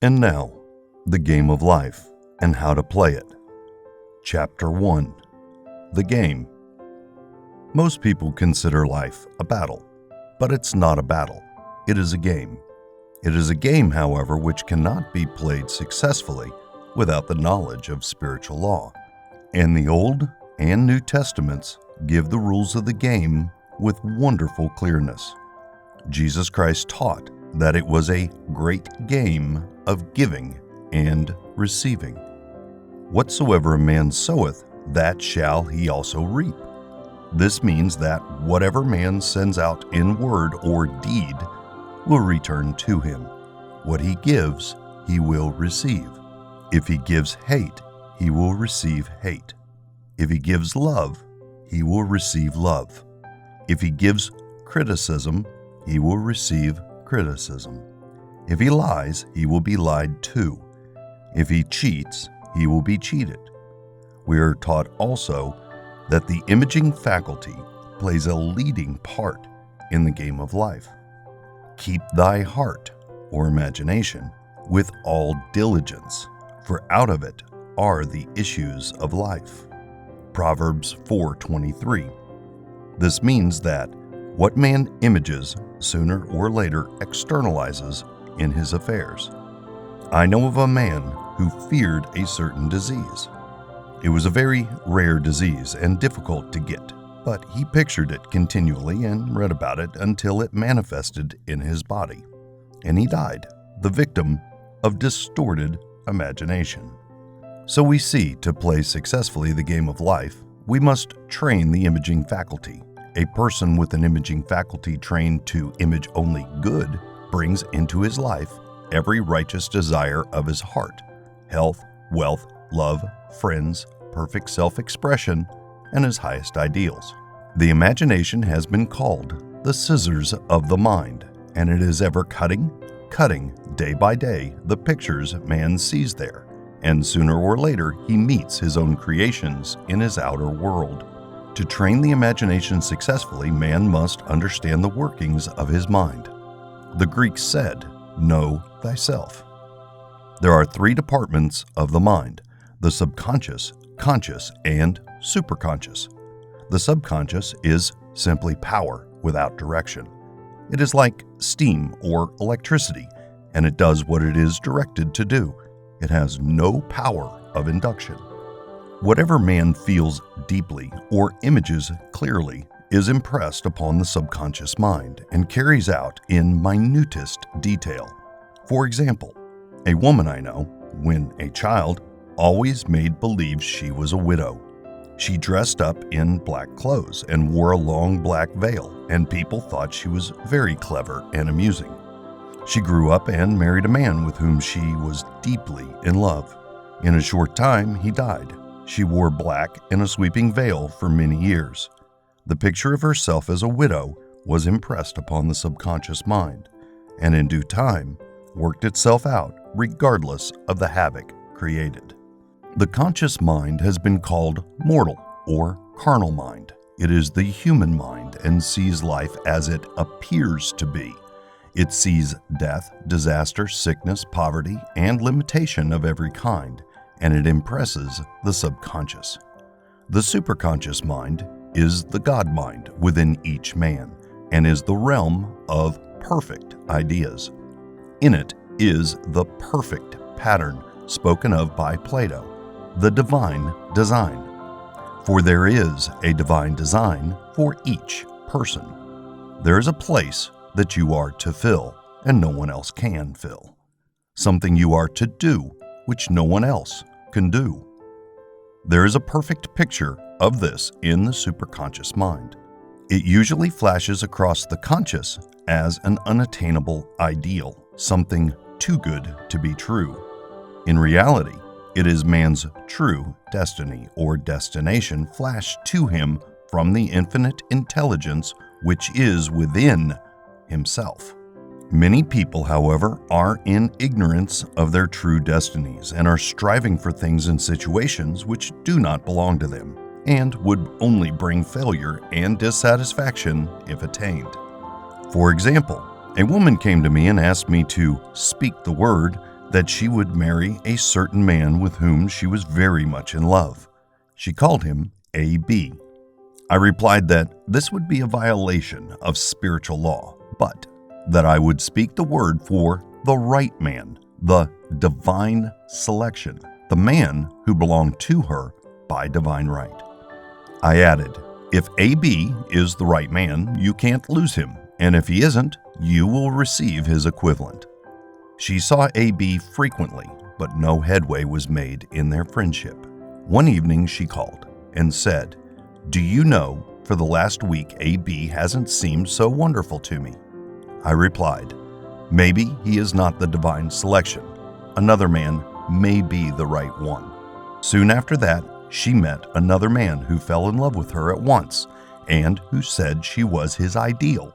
And now, the game of life and how to play it. Chapter 1. The game. Most people consider life a battle, but it's not a battle. It is a game. It is a game, however, which cannot be played successfully without the knowledge of spiritual law. And the Old and New Testaments give the rules of the game with wonderful clearness. Jesus Christ taught that it was a great game of giving and receiving. Whatsoever a man soweth, that shall he also reap. This means that whatever man sends out in word or deed will return to him. What he gives, he will receive. If he gives hate, he will receive hate. If he gives love, he will receive love. If he gives criticism, he will receive criticism. If he lies, he will be lied to. If he cheats, he will be cheated. We are taught also that the imaging faculty plays a leading part in the game of life. Keep thy heart, or imagination, with all diligence, for out of it are the issues of life. Proverbs 4:23. This means that what man images sooner or later externalizes in his affairs. I know of a man who feared a certain disease. It was a very rare disease and difficult to get, but he pictured it continually and read about it until it manifested in his body, and he died, the victim of distorted imagination. So we see, to play successfully the game of life, we must train the imaging faculty. A person with an imaging faculty trained to image only good brings into his life every righteous desire of his heart: health, wealth, love, friends, perfect self-expression, and his highest ideals. The imagination has been called the scissors of the mind, and it is ever cutting day by day the pictures man sees there, and sooner or later he meets his own creations in his outer world. To train the imagination successfully, man must understand the workings of his mind. The Greeks said, "Know thyself." There are three departments of the mind: the subconscious, conscious, and superconscious. The subconscious is simply power without direction. It is like steam or electricity, and it does what it is directed to do. It has no power of induction. Whatever man feels deeply or images clearly is impressed upon the subconscious mind and carries out in minutest detail. For example, a woman I know, when a child, always made believe she was a widow. She dressed up in black clothes and wore a long black veil, and people thought she was very clever and amusing. She grew up and married a man with whom she was deeply in love. In a short time, he died. She wore black and a sweeping veil for many years. The picture of herself as a widow was impressed upon the subconscious mind, and in due time worked itself out regardless of the havoc created. The conscious mind has been called mortal or carnal mind. It is the human mind and sees life as it appears to be. It sees death, disaster, sickness, poverty, and limitation of every kind, and it impresses the subconscious. The superconscious mind is the God mind within each man and is the realm of perfect ideas. In it is the perfect pattern spoken of by Plato, the divine design. For there is a divine design for each person. There is a place that you are to fill and no one else can fill. Something you are to do which no one else can do. There is a perfect picture of this in the superconscious mind. It usually flashes across the conscious as an unattainable ideal, something too good to be true. In reality, it is man's true destiny or destination flashed to him from the infinite intelligence which is within himself. Many people, however, are in ignorance of their true destinies and are striving for things and situations which do not belong to them and would only bring failure and dissatisfaction if attained. For example, a woman came to me and asked me to speak the word that she would marry a certain man with whom she was very much in love. She called him A.B. I replied that this would be a violation of spiritual law, but that I would speak the word for the right man, the divine selection, the man who belonged to her by divine right. I added, if A.B. is the right man, you can't lose him, and if he isn't, you will receive his equivalent. She saw A.B. frequently, but no headway was made in their friendship. One evening she called and said, "Do you know, for the last week A.B. hasn't seemed so wonderful to me?" I replied, "Maybe he is not the divine selection. Another man may be the right one." Soon after that, she met another man who fell in love with her at once and who said she was his ideal.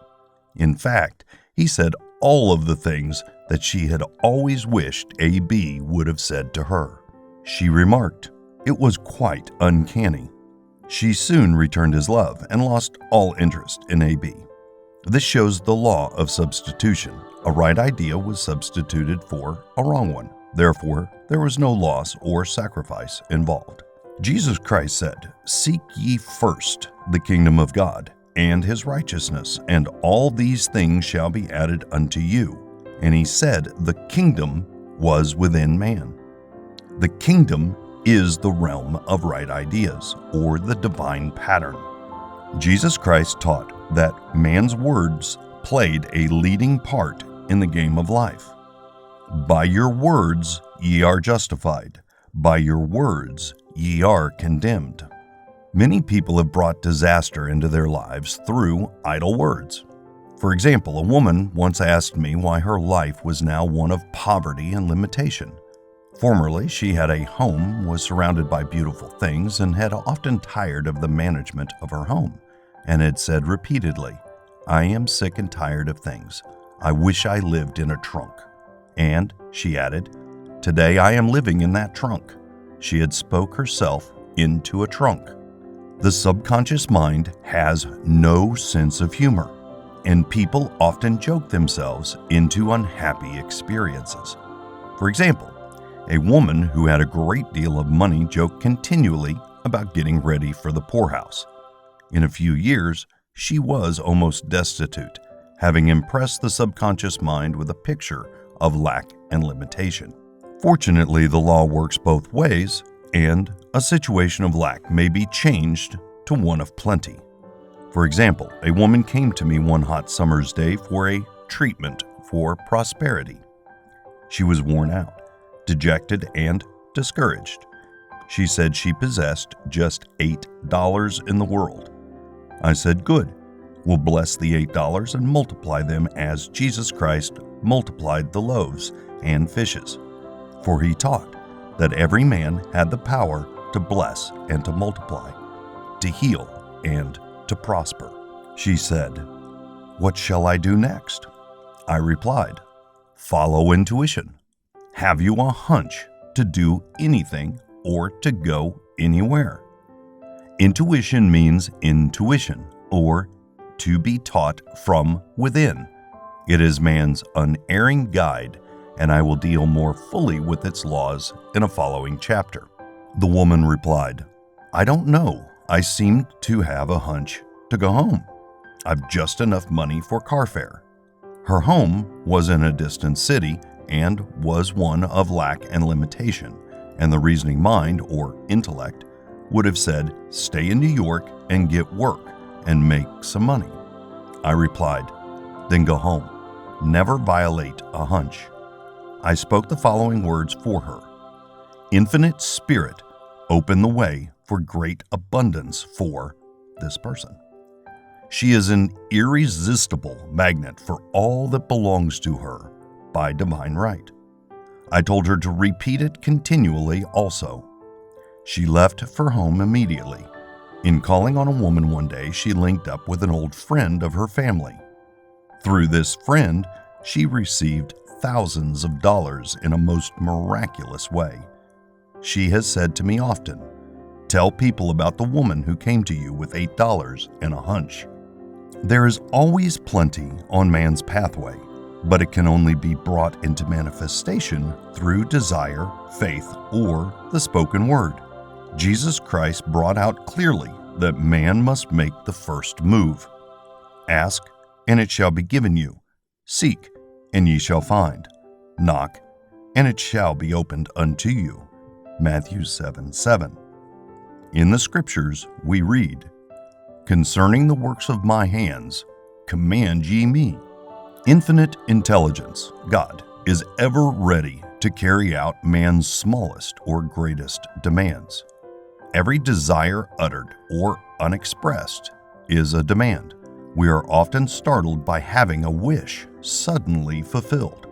In fact, he said all of the things that she had always wished A.B. would have said to her. She remarked, "It was quite uncanny." She soon returned his love and lost all interest in A.B. This shows the law of substitution. A right idea was substituted for a wrong one. Therefore, there was no loss or sacrifice involved. Jesus Christ said, "Seek ye first the kingdom of God and his righteousness, and all these things shall be added unto you." And he said the kingdom was within man. The kingdom is the realm of right ideas, or the divine pattern. Jesus Christ taught that man's words played a leading part in the game of life. By your words ye are justified. By your words ye are condemned. Many people have brought disaster into their lives through idle words. For example, a woman once asked me why her life was now one of poverty and limitation. Formerly, she had a home, was surrounded by beautiful things, and had often tired of the management of her home, and had said repeatedly, "I am sick and tired of things. I wish I lived in a trunk." And, she added, "Today I am living in that trunk." She had spoke herself into a trunk. The subconscious mind has no sense of humor, and people often joke themselves into unhappy experiences. For example, a woman who had a great deal of money joked continually about getting ready for the poorhouse. In a few years, she was almost destitute, having impressed the subconscious mind with a picture of lack and limitation. Fortunately, the law works both ways, and a situation of lack may be changed to one of plenty. For example, a woman came to me one hot summer's day for a treatment for prosperity. She was worn out, dejected, and discouraged. She said she possessed just $8 in the world. I said, "Good. We'll bless the $8 and multiply them as Jesus Christ multiplied the loaves and fishes. For he taught that every man had the power to bless and to multiply, to heal and to prosper." She said, "What shall I do next?" I replied, "Follow intuition. Have you a hunch to do anything or to go anywhere?" Intuition means intuition, or to be taught from within. It is man's unerring guide, and I will deal more fully with its laws in a following chapter. The woman replied, "I don't know. I seem to have a hunch to go home. I've just enough money for car fare." Her home was in a distant city and was one of lack and limitation, and the reasoning mind, or intellect, would have said, "Stay in New York and get work and make some money." I replied, "Then go home. Never violate a hunch." I spoke the following words for her: "Infinite Spirit, open the way for great abundance for this person." She is an irresistible magnet for all that belongs to her by divine right. I told her to repeat it continually also. She left for home immediately. In calling on a woman one day, she linked up with an old friend of her family. Through this friend, she received thousands of dollars in a most miraculous way. She has said to me often, "Tell people about the woman who came to you with $8 and a hunch." There is always plenty on man's pathway. but it can only be brought into manifestation through desire, faith, or the spoken word. Jesus Christ brought out clearly that man must make the first move. Ask, and it shall be given you. Seek, and ye shall find. Knock, and it shall be opened unto you. Matthew 7:7. In the Scriptures we read, "Concerning the works of my hands, command ye me." Infinite intelligence, God, is ever ready to carry out man's smallest or greatest demands. Every desire uttered or unexpressed is a demand. We are often startled by having a wish suddenly fulfilled.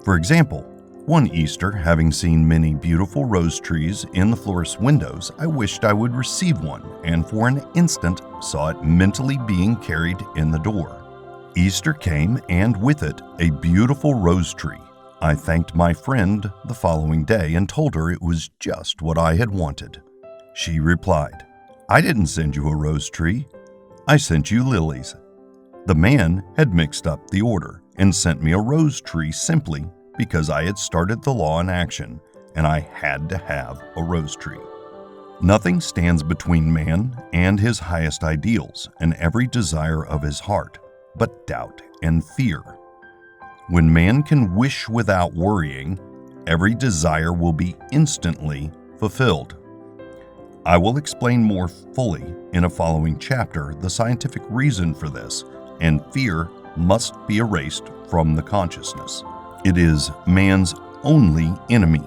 For example, one Easter, having seen many beautiful rose trees in the florist's windows, I wished I would receive one, and for an instant saw it mentally being carried in the door. Easter came, and with it, a beautiful rose tree. I thanked my friend the following day and told her it was just what I had wanted. She replied, "I didn't send you a rose tree. I sent you lilies." The man had mixed up the order and sent me a rose tree simply because I had started the law in action and I had to have a rose tree. Nothing stands between man and his highest ideals and every desire of his heart but doubt and fear. When man can wish without worrying, every desire will be instantly fulfilled. I will explain more fully in a following chapter the scientific reason for this, and fear must be erased from the consciousness. It is man's only enemy.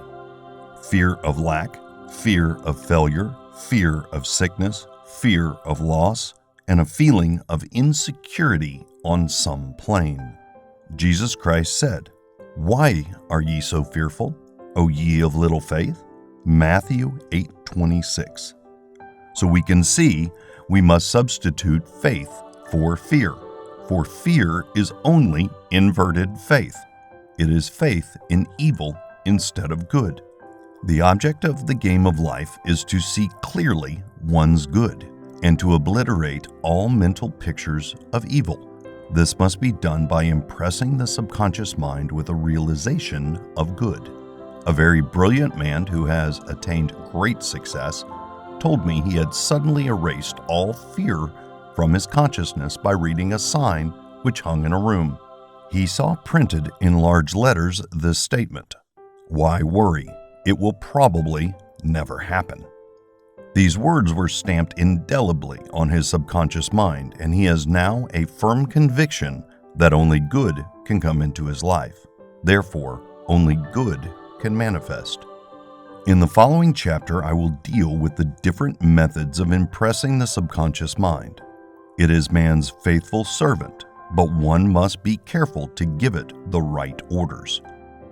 Fear of lack, fear of failure, fear of sickness, fear of loss, and a feeling of insecurity on some plane. Jesus Christ said, "Why are ye so fearful, O ye of little faith?" Matthew 8:26. So we can see we must substitute faith for fear is only inverted faith. It is faith in evil instead of good. The object of the game of life is to see clearly one's good and to obliterate all mental pictures of evil. This must be done by impressing the subconscious mind with a realization of good. A very brilliant man who has attained great success told me he had suddenly erased all fear from his consciousness by reading a sign which hung in a room. He saw printed in large letters this statement, "Why worry? It will probably never happen." These words were stamped indelibly on his subconscious mind, and he has now a firm conviction that only good can come into his life. Therefore, only good can manifest. In the following chapter, I will deal with the different methods of impressing the subconscious mind. It is man's faithful servant, but one must be careful to give it the right orders.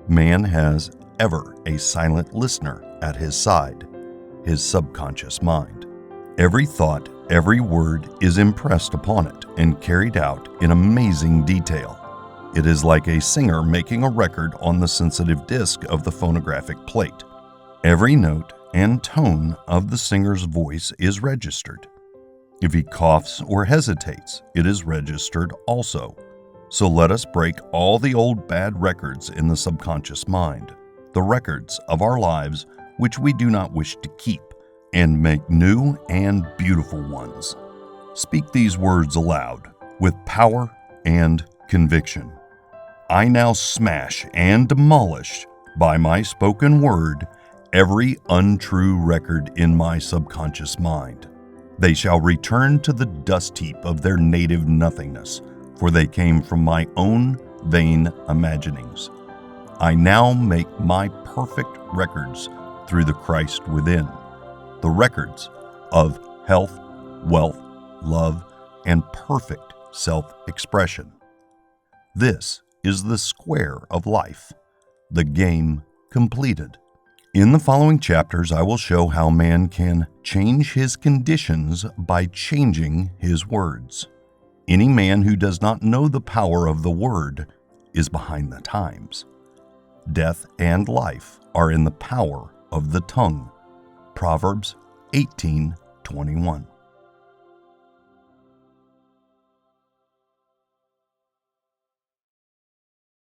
Man has ever a silent listener at his side, his subconscious mind. Every thought, every word is impressed upon it and carried out in amazing detail. It is like a singer making a record on the sensitive disc of the phonographic plate. Every note and tone of the singer's voice is registered. If he coughs or hesitates, it is registered also. So let us break all the old bad records in the subconscious mind, the records of our lives which we do not wish to keep, and make new and beautiful ones. Speak these words aloud with power and conviction. I now smash and demolish by my spoken word every untrue record in my subconscious mind. They shall return to the dust heap of their native nothingness, for they came from my own vain imaginings. I now make my perfect records through the Christ within, the records of health, wealth, love, and perfect self-expression. This is the square of life, the game completed. In the following chapters, I will show how man can change his conditions by changing his words. Any man who does not know the power of the word is behind the times. Death and life are in the power of the tongue. Proverbs 18:21.